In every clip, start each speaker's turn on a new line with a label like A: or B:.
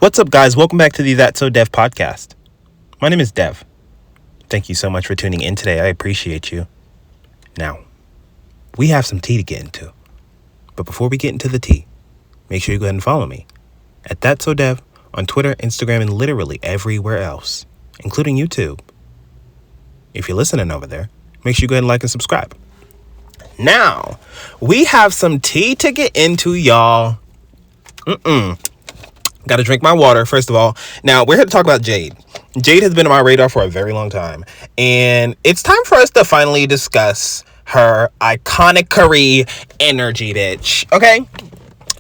A: What's up, guys? Welcome back to the That's Sowdev podcast. My name is Dev. Thank you so much for tuning in today. I appreciate you. Now, we have some tea to get into. But before we get into the tea, make sure you go ahead and follow me at That's Sowdev on Twitter, Instagram, and literally everywhere else, including YouTube. If you're listening over there, make sure you go ahead and like and subscribe. Now, we have some tea to get into, y'all. Got to drink my water, first of all. Now, we're here to talk about Jade. Jade has been on my radar for a very long time. And it's time for us to finally discuss her iconic curry energy, bitch. Okay?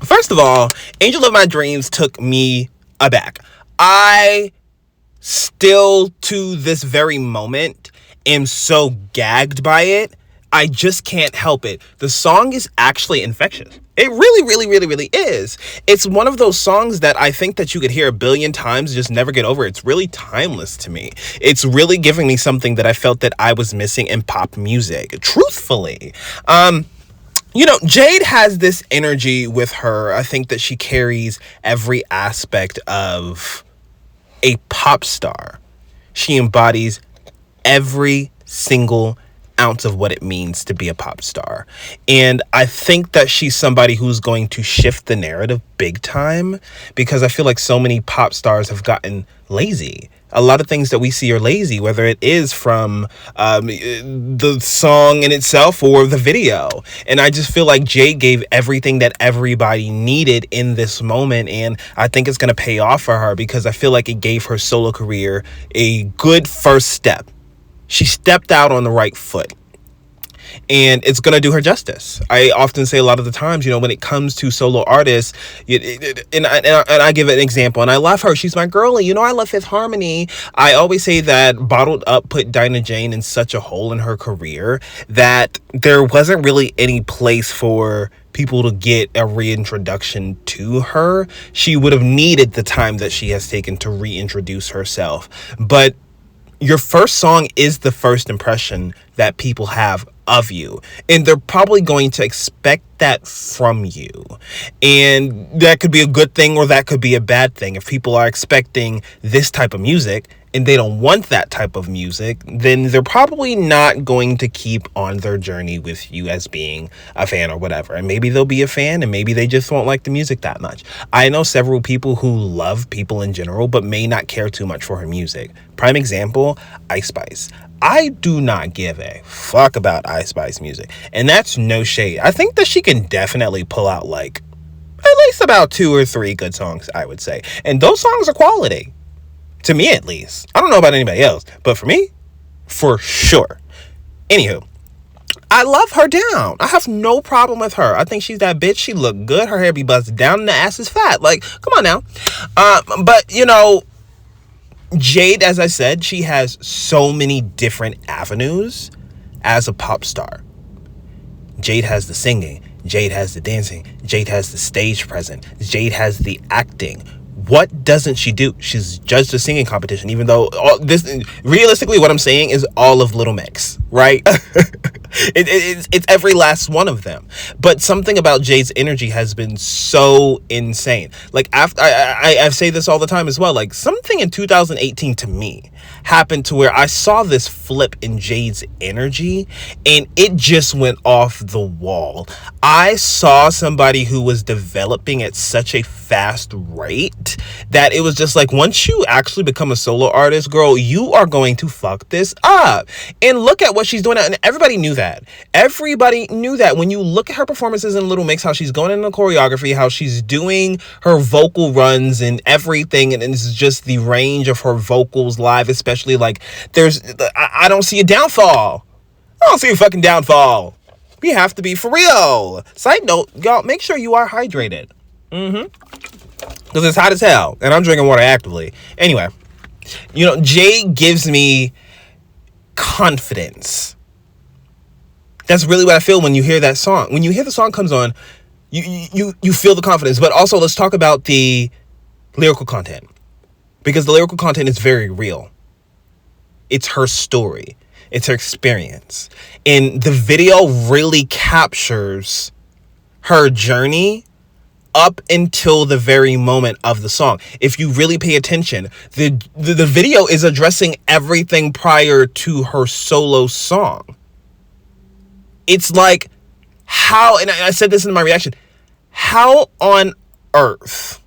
A: First of all, Angel of My Dreams took me aback. I still, to this very moment, am so gagged by it. I just can't help it. The song is actually infectious. It really is. It's one of those songs that I think that you could hear a billion times, just never get over. It's really timeless to me. It's really giving me something that I felt that I was missing in pop music, truthfully. Jade has this energy with her. I think that she carries every aspect of a pop star. She embodies every single ounce of what it means to be a pop star. And I think that she's somebody who's going to shift the narrative big time, because I feel like so many pop stars have gotten lazy. A lot of things that we see are lazy, whether it is from the song in itself or the video. And I just feel like Jade gave everything that everybody needed in this moment. And I think it's going to pay off for her, because I feel like it gave her solo career a good first step. She stepped out on the right foot, and it's going to do her justice. I often say a lot of the times, when it comes to solo artists, and I give an example, and I love her. She's my girlie. I love Fifth Harmony. I always say that Bottled Up put Dinah Jane in such a hole in her career that there wasn't really any place for people to get a reintroduction to her. She would have needed the time that she has taken to reintroduce herself. But your first song is the first impression that people have of you, and they're probably going to expect that from you. And that could be a good thing, or that could be a bad thing. If people are expecting this type of music and they don't want that type of music, then they're probably not going to keep on their journey with you as being a fan or whatever. And maybe they'll be a fan, and maybe they just won't like the music that much. I know several people who love people in general, but may not care too much for her music. Prime example, Ice Spice. I do not give a fuck about Ice Spice music. And that's no shade. I think that she can definitely pull out at least about 2 or 3 good songs, I would say. And those songs are quality. To me, at least. I don't know about anybody else, but for me, for sure. Anywho, I love her down. I have no problem with her. I think she's that bitch. She look good. Her hair be busted down and the ass is fat. Come on now. But, Jade, as I said, she has so many different avenues as a pop star. Jade has the singing. Jade has the dancing. Jade has the stage presence. Jade has the acting. What doesn't she do? She's judged a singing competition, even though realistically, what I'm saying is all of Little Mix, right? It's every last one of them. But something about Jade's energy has been so insane. After I say this all the time as well. Something in 2018 to me happened to where I saw this flip in Jade's energy, and it just went off the wall. I saw somebody who was developing at such a fast rate that it was just once you actually become a solo artist, girl, you are going to fuck this up. And look at what she's doing. And everybody knew that. Everybody knew that. When you look at her performances in Little Mix, how she's going into choreography, how she's doing her vocal runs and everything, and it's just the range of her vocals live, especially I don't see a downfall. I don't see a fucking downfall. We have to be for real. Side note, y'all, make sure you are hydrated. Because it's hot as hell, and I'm drinking water actively. Anyway, Jade gives me confidence. That's really what I feel when you hear that song. When you hear the song comes on, you feel the confidence. But also, let's talk about the lyrical content, because the lyrical content is very real. It's her story. It's her experience. And the video really captures her journey up until the very moment of the song. If you really pay attention, the video is addressing everything prior to her solo song. It's like, how, and I said this in my reaction, how on earth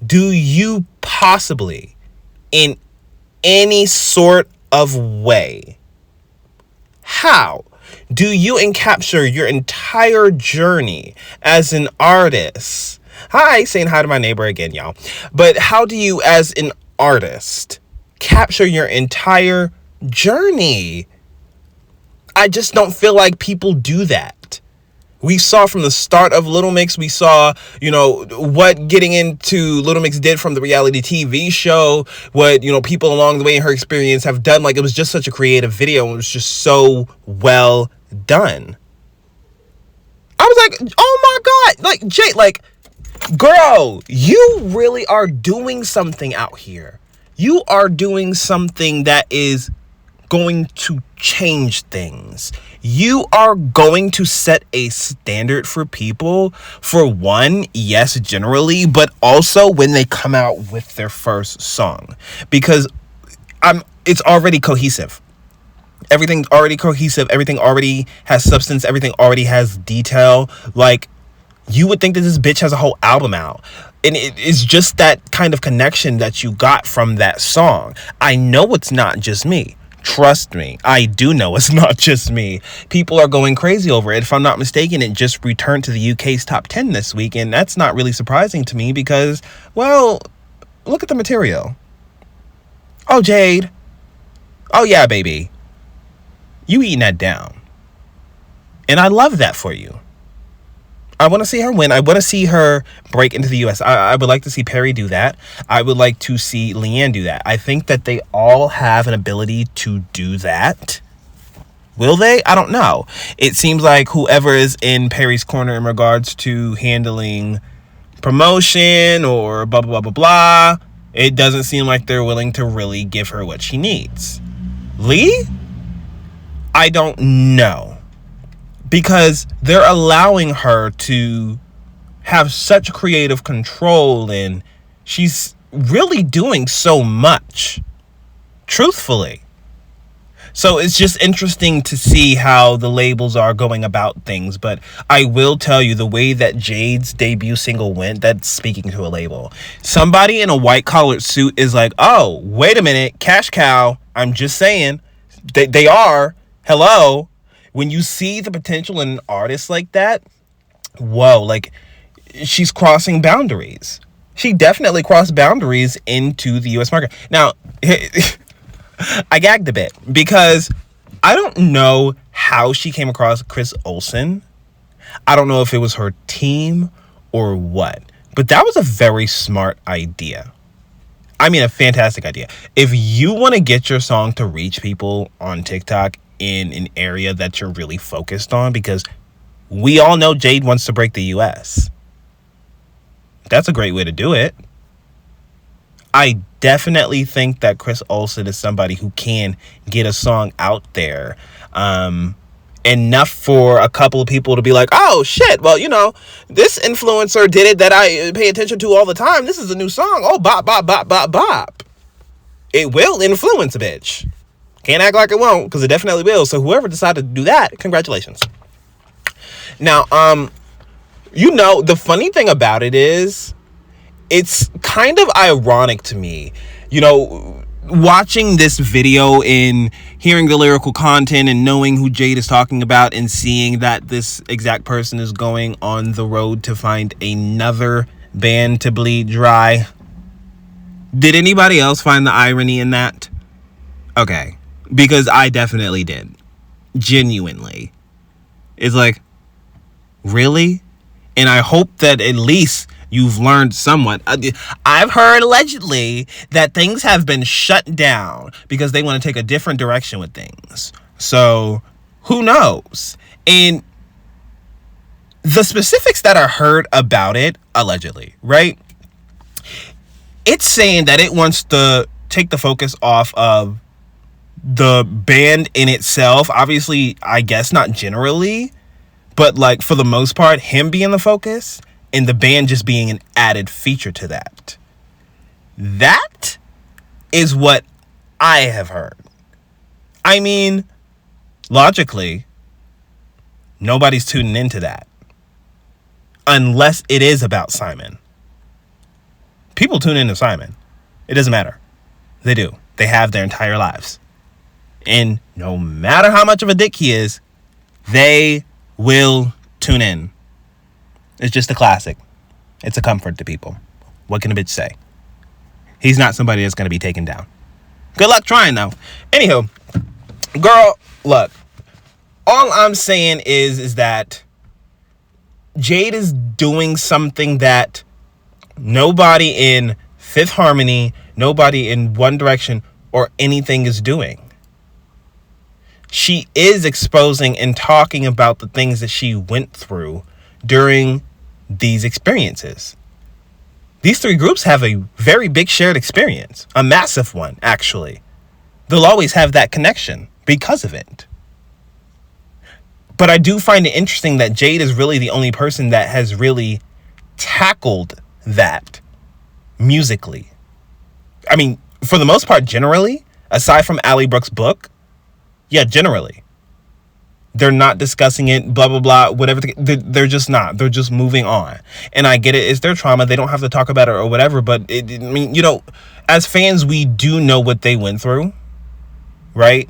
A: do you possibly, in any sort of way, how do you encapture your entire journey as an artist? Hi, saying hi to my neighbor again, y'all. But how do you, as an artist, capture your entire journey? I just don't feel like people do that. We saw from the start of Little Mix, we saw, what getting into Little Mix did from the reality TV show, what, people along the way in her experience have done. Like, it was just such a creative video. And it was just so well done. I was like, oh my God, like, Jade, like, girl, you really are doing something out here. You are doing something that is going to change things. You are going to set a standard for people, for one, yes, generally, but also when they come out with their first song, because it's already cohesive. Everything's already cohesive. Everything already has substance. Everything already has detail. Like, you would think that this bitch has a whole album out. And it's just that kind of connection that you got from that song. I know it's not just me. Trust me, I do know it's not just me. People are going crazy over it. If I'm not mistaken, it just returned to the UK's top 10 this week. And that's not really surprising to me because, well, look at the material. Oh, Jade. Oh, yeah, baby. You eating that down. And I love that for you. I want to see her win. I want to see her break into the US. I would like to see Perry do that. I would like to see Leanne do that. I think that they all have an ability to do that. Will they? I don't know. It seems like whoever is in Perry's corner in regards to handling promotion or blah, blah, blah, blah, blah, it doesn't seem like they're willing to really give her what she needs. Lee? I don't know. Because they're allowing her to have such creative control and she's really doing so much, truthfully. So it's just interesting to see how the labels are going about things. But I will tell you, the way that Jade's debut single went, that's speaking to a label. Somebody in a white collared suit is like, oh, wait a minute, cash cow. I'm just saying. They are. Hello. When you see the potential in an artist like that, whoa, like, she's crossing boundaries. She definitely crossed boundaries into the US market. Now, I gagged a bit because I don't know how she came across Chris Olsen. I don't know if it was her team or what, but that was a very smart idea. I mean, a fantastic idea. If you want to get your song to reach people on TikTok in an area that you're really focused on, because we all know Jade wants to break the US. That's a great way to do it. I definitely think that Chris Olsen is somebody who can get a song out there enough for a couple of people to be like, oh shit, well, this influencer did it that I pay attention to all the time. This is a new song. Oh, bop, bop, bop, bop, bop. It will influence a bitch. Can't act like it won't, because it definitely will. So whoever decided to do that, congratulations. Now, the funny thing about it is, it's kind of ironic to me, watching this video and hearing the lyrical content and knowing who Jade is talking about and seeing that this exact person is going on the road to find another band to bleed dry. Did anybody else find the irony in that? Okay. Because I definitely did. Genuinely. It's like, really? And I hope that at least you've learned somewhat. I've heard allegedly that things have been shut down because they want to take a different direction with things. So, who knows? And the specifics that are heard about it, allegedly, right? It's saying that it wants to take the focus off of the band in itself. Obviously, I guess not generally, but like for the most part, him being the focus. and the band just being an added feature to that. That is what I have heard. I mean, logically, nobody's tuning into that unless it is about Simon. People tune into Simon. It doesn't matter. They do. They have their entire lives. And no matter how much of a dick he is, they will tune in. It's just a classic. It's a comfort to people. What can a bitch say? He's not somebody that's going to be taken down. Good luck trying, though. Anywho, girl, look. All I'm saying is that Jade is doing something that nobody in Fifth Harmony, nobody in One Direction, or anything is doing. She is exposing and talking about the things that she went through during these experiences. These three groups have a very big shared experience, a massive one, actually. They'll always have that connection because of it. But I do find it interesting that Jade is really the only person that has really tackled that musically. I mean, for the most part, generally, aside from Ally Brooks' book, yeah, generally. They're not discussing it, blah, blah, blah, whatever. They're just not. They're just moving on. And I get it. It's their trauma. They don't have to talk about it or whatever. But, I mean, you know, as fans, we do know what they went through, right?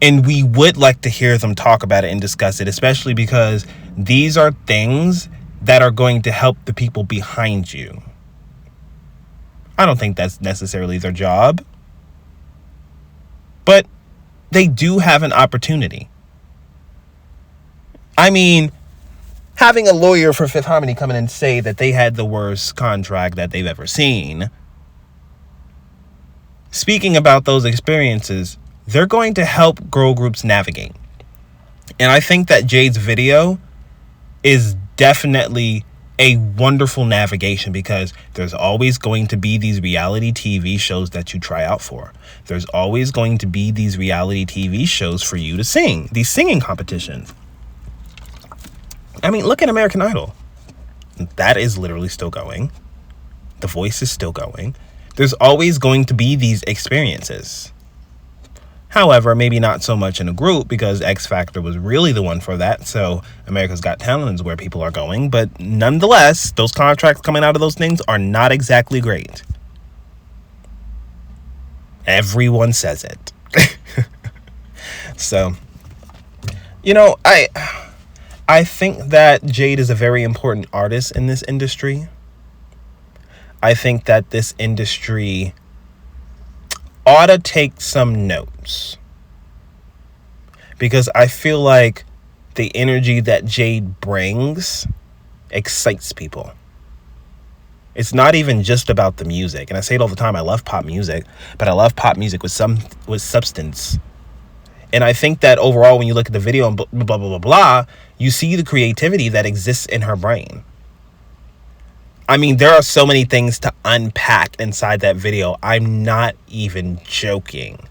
A: And we would like to hear them talk about it and discuss it, especially because these are things that are going to help the people behind you. I don't think that's necessarily their job. But they do have an opportunity. I mean, having a lawyer for Fifth Harmony come in and say that they had the worst contract that they've ever seen, speaking about those experiences, they're going to help girl groups navigate. And I think that Jade's video is definitely a wonderful navigation because there's always going to be these reality TV shows that you try out for. There's always going to be these reality TV shows for you to sing, these singing competitions. I mean, look at American Idol. That is literally still going. The Voice is still going. There's always going to be these experiences. However, maybe not so much in a group because X Factor was really the one for that. So America's Got Talent is where people are going. But nonetheless, those contracts coming out of those things are not exactly great. Everyone says it. So, you know, I think that Jade is a very important artist in this industry. I think that this industry ought to take some notes. Because I feel like the energy that Jade brings excites people. It's not even just about the music. And I say it all the time, I love pop music, but I love pop music with substance. And I think that overall, when you look at the video and blah, blah, blah, blah, blah, you see the creativity that exists in her brain. I mean, there are so many things to unpack inside that video. I'm not even joking.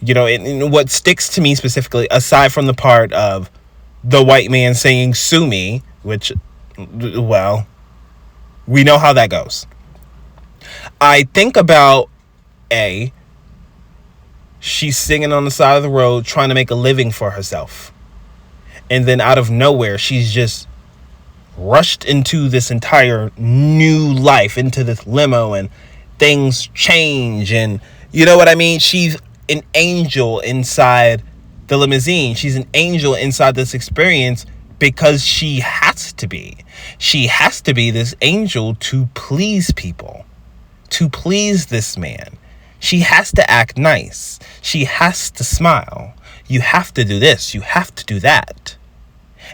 A: You know, and what sticks to me specifically, aside from the part of the white man saying, "Sue me," which, well, we know how that goes. I think about she's singing on the side of the road trying to make a living for herself. And then out of nowhere, she's just rushed into this entire new life, into this limo, and things change. And you know what I mean? She's an angel inside the limousine. She's an angel inside this experience because she has to be. She has to be this angel to please people, to please this man. She has to act nice. She has to smile. You have to do this. You have to do that.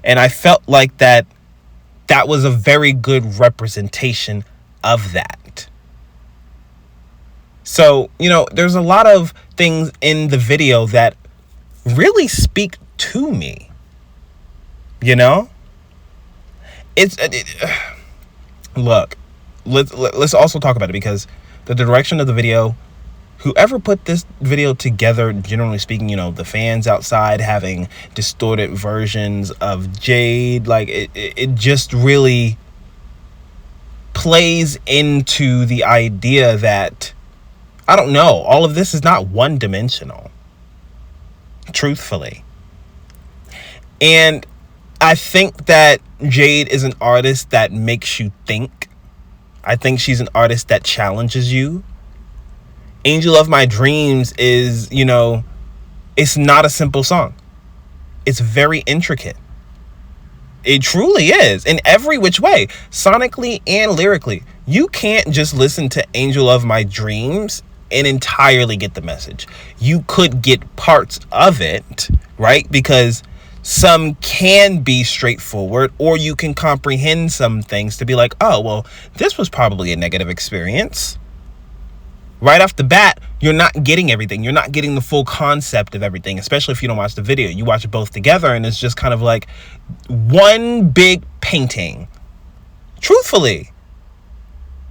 A: And I felt like that was a very good representation of that. So, you know, there's a lot of things in the video that really speak to me. You know? Look, let's also talk about it because the direction of the video, whoever put this video together, generally speaking, you know, the fans outside having distorted versions of Jade, like it just really plays into the idea that, I don't know, all of this is not one-dimensional, truthfully. And I think that Jade is an artist that makes you think. I think she's an artist that challenges you. Angel of My Dreams is, it's not a simple song. It's very intricate. It truly is, in every which way, sonically and lyrically. You can't just listen to Angel of My Dreams and entirely get the message. You could get parts of it, right? Because some can be straightforward, or you can comprehend some things to be like, oh, well, this was probably a negative experience. Right off the bat, you're not getting everything. You're not getting the full concept of everything, especially if you don't watch the video. You watch it both together, and it's just kind of like one big painting. Truthfully,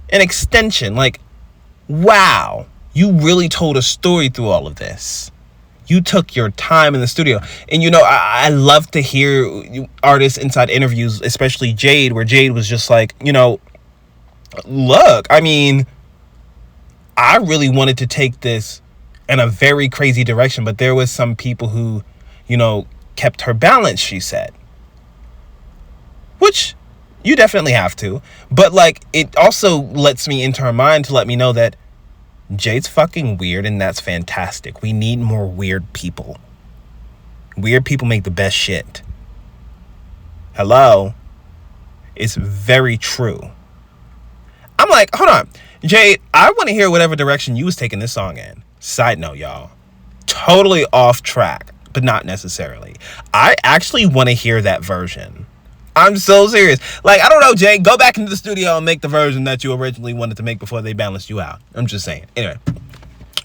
A: an extension. Like, wow, you really told a story through all of this. You took your time in the studio. And, I love to hear artists inside interviews, especially Jade, where Jade was just like, look, I really wanted to take this in a very crazy direction, but there was some people who, kept her balance, she said. Which you definitely have to. But, it also lets me into her mind to let me know that Jade's fucking weird, and that's fantastic. We need more weird people. Weird people make the best shit. Hello? It's very true. I'm like, hold on. Jade, I want to hear whatever direction you was taking this song in. Side note, y'all. Totally off track, but not necessarily. I actually want to hear that version. I'm so serious. I don't know, Jade. Go back into the studio and make the version that you originally wanted to make before they balanced you out. I'm just saying. Anyway.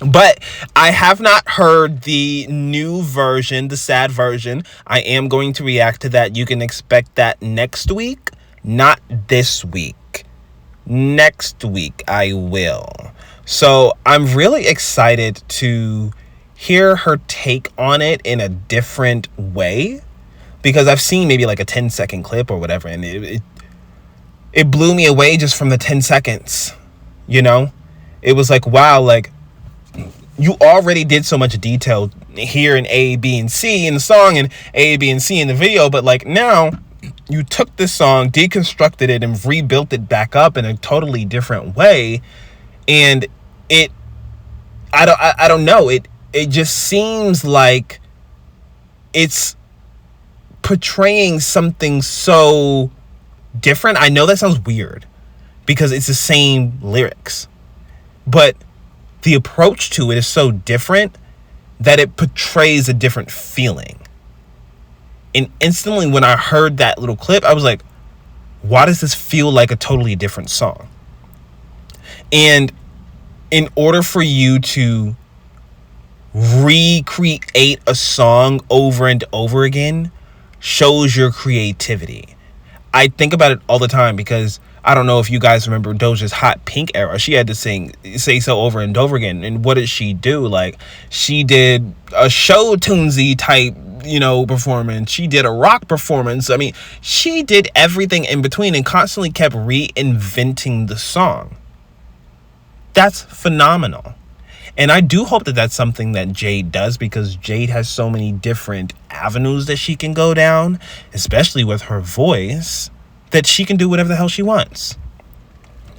A: But I have not heard the new version, the sad version. I am going to react to that. You can expect that next week, not this week. Next week I will. So I'm really excited to hear her take on it in a different way, because I've seen maybe like a 10-second clip or whatever, and it blew me away just from the 10 seconds. It was like, wow, you already did so much detail here in A, B, and C in the song, and A, B, and C in the video, but now you took this song, deconstructed it, and rebuilt it back up in a totally different way. And I don't know. It just seems like it's portraying something so different. I know that sounds weird because it's the same lyrics, but the approach to it is so different that it portrays a different feeling. And instantly when I heard that little clip, I was like, why does this feel like a totally different song? And in order for you to recreate a song over and over again shows your creativity. I think about it all the time because I don't know if you guys remember Doja's Hot Pink era. She had to say so over and over again. And what did she do? She did a show tunesy type, performance. She did a rock performance. She did everything in between and constantly kept reinventing the song. That's phenomenal. And I do hope that that's something that Jade does, because Jade has so many different avenues that she can go down, especially with her voice, that she can do whatever the hell she wants.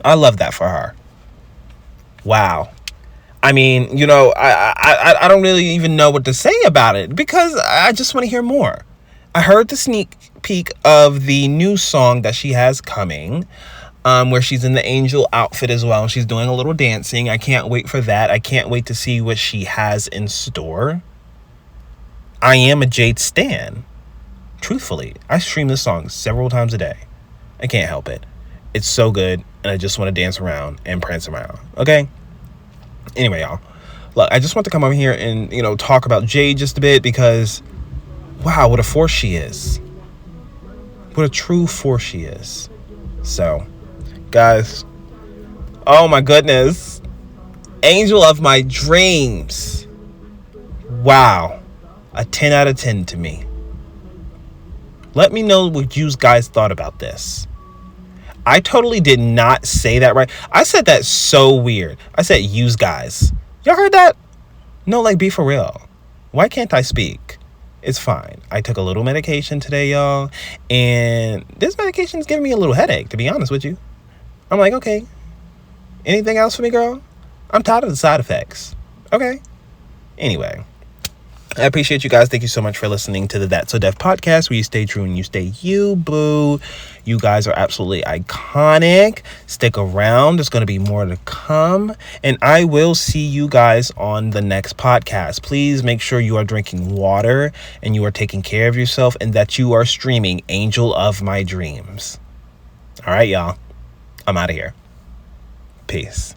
A: I love that for her. Wow. I don't really even know what to say about it, because I just want to hear more. I heard the sneak peek of the new song that she has coming, where she's in the angel outfit as well. She's doing a little dancing. I can't wait for that. I can't wait to see what she has in store. I am a Jade stan. Truthfully, I stream this song several times a day. I can't help it. It's so good, and I just want to dance around and prance around. Okay? Anyway, y'all. Look, I just want to come over here and, talk about Jade just a bit, because, wow, what a force she is. What a true force she is. So, guys, oh my goodness. Angel of My Dreams. Wow. A 10 out of 10 to me. Let me know what you guys thought about this. I totally did not say that right. I said that so weird. I said use guys. Y'all heard that? No, like, be for real. Why can't I speak? It's fine. I took a little medication today, y'all, and this medication's giving me a little headache, to be honest with you. I'm like, okay, anything else for me, girl? I'm tired of the side effects. Okay. Anyway, I appreciate you guys. Thank you so much for listening to the That's So Deaf podcast, where you stay true and you stay you, boo. You guys are absolutely iconic. Stick around. There's going to be more to come. And I will see you guys on the next podcast. Please make sure you are drinking water and you are taking care of yourself and that you are streaming Angel of My Dreams. All right, y'all. I'm out of here. Peace.